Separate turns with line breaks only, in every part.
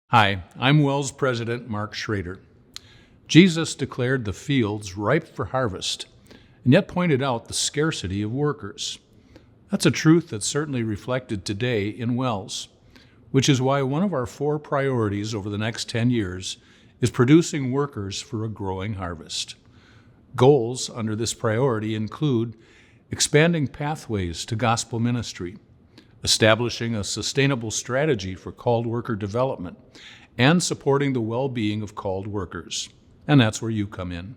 Hi, I'm WELS President Mark Schrader. Jesus declared the fields ripe for harvest, and yet pointed out the scarcity of workers. That's a truth that's certainly reflected today in WELS, which is why one of our 4 priorities over the next 10 years is producing workers for a growing harvest. Goals under this priority include expanding pathways to gospel ministry, establishing a sustainable strategy for called worker development, and supporting the well-being of called workers. And that's where you come in.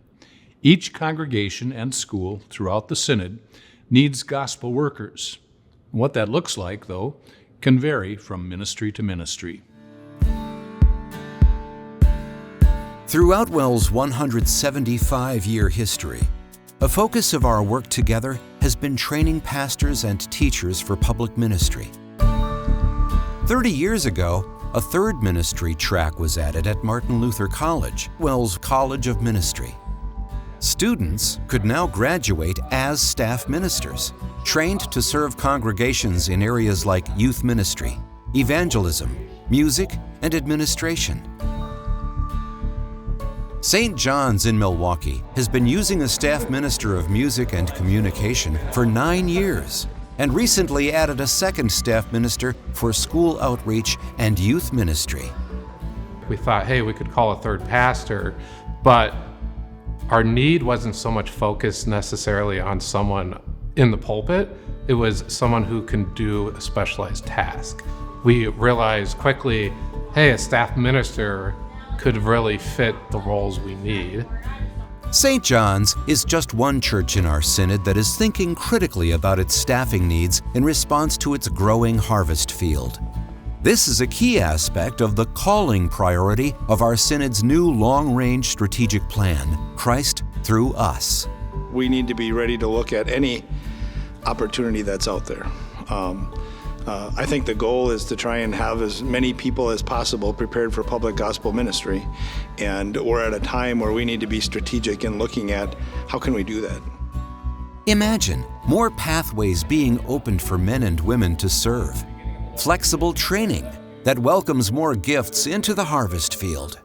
Each congregation and school throughout the synod needs gospel workers. What that looks like, though, can vary from ministry to ministry.
Throughout WELS' 175-year history, a focus of our work together has been training pastors and teachers for public ministry. 30 years ago, a third ministry track was added at Martin Luther College, WELS College of Ministry. Students could now graduate as staff ministers, trained to serve congregations in areas like youth ministry, evangelism, music, and administration. St. John's in Milwaukee has been using a staff minister of music and communication for 9 years, and recently added a second staff minister for school outreach and youth ministry.
We thought, hey, we could call a third pastor, but our need wasn't so much focused necessarily on someone in the pulpit. It was someone who can do a specialized task. We realized quickly, hey, a staff minister could really fit the roles we need.
St. John's is just one church in our synod that is thinking critically about its staffing needs in response to its growing harvest field. This is a key aspect of the calling priority of our synod's new long-range strategic plan, Christ Through Us.
We need to be ready to look at any opportunity that's out there. I think the goal is to try and have as many people as possible prepared for public gospel ministry. And we're at a time where we need to be strategic in looking at how can we do that.
Imagine more pathways being opened for men and women to serve. Flexible training that welcomes more gifts into the harvest field.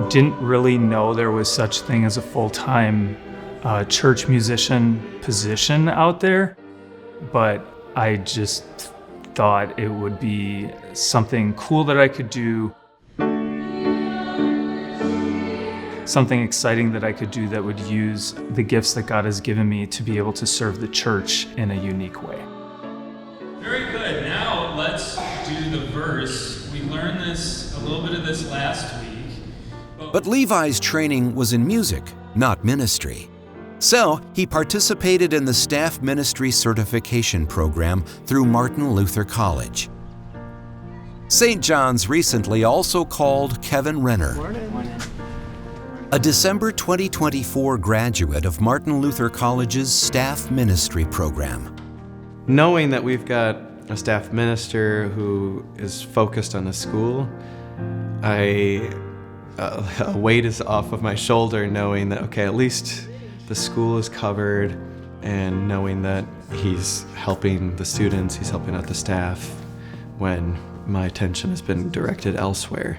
Didn't really know there was such thing as a full-time church musician position out there, but I just thought it would be something cool that I could do, something exciting that I could do that would use the gifts that God has given me to be able to serve the church in a unique way.
Very good. Now let's do the verse. We learned this, a little bit of this last week.
But Levi's training was in music, not ministry. So he participated in the Staff Ministry Certification Program through Martin Luther College. St. John's recently also called Kevin Renner, a December 2024 graduate of Martin Luther College's Staff Ministry Program.
Knowing that we've got a staff minister who is focused on the school, a weight is off of my shoulder knowing that, okay, at least the school is covered, and knowing that he's helping the students, he's helping out the staff when my attention has been directed elsewhere.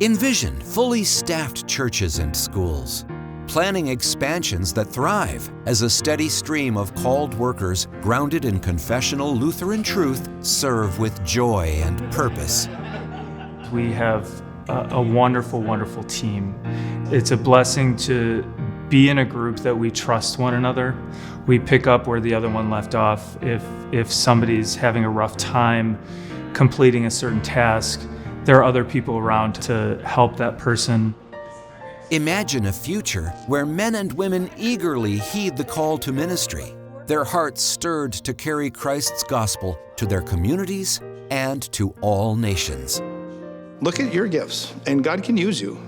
Envision fully staffed churches and schools, planning expansions that thrive as a steady stream of called workers grounded in confessional Lutheran truth serve with joy and purpose.
We have a wonderful, wonderful team. It's a blessing to be in a group that we trust one another. We pick up where the other one left off. If somebody's having a rough time completing a certain task, there are other people around to help that person.
Imagine a future where men and women eagerly heed the call to ministry, their hearts stirred to carry Christ's gospel to their communities and to all nations.
Look at your gifts, and God can use you.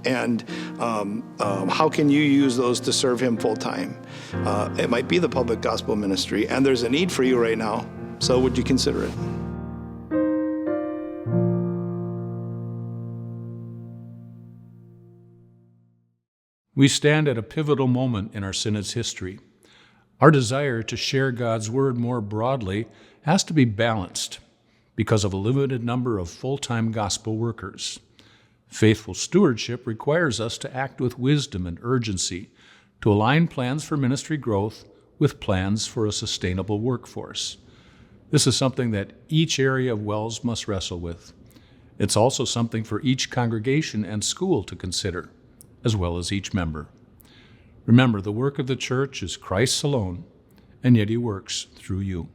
And how can you use those to serve Him full time? It might be the public gospel ministry, and there's a need for you right now, so would you consider it?
We stand at a pivotal moment in our synod's history. Our desire to share God's Word more broadly has to be balanced because of a limited number of full-time gospel workers. Faithful stewardship requires us to act with wisdom and urgency to align plans for ministry growth with plans for a sustainable workforce. This is something that each area of WELS must wrestle with. It's also something for each congregation and school to consider, as well as each member. Remember, the work of the church is Christ's alone, and yet He works through you.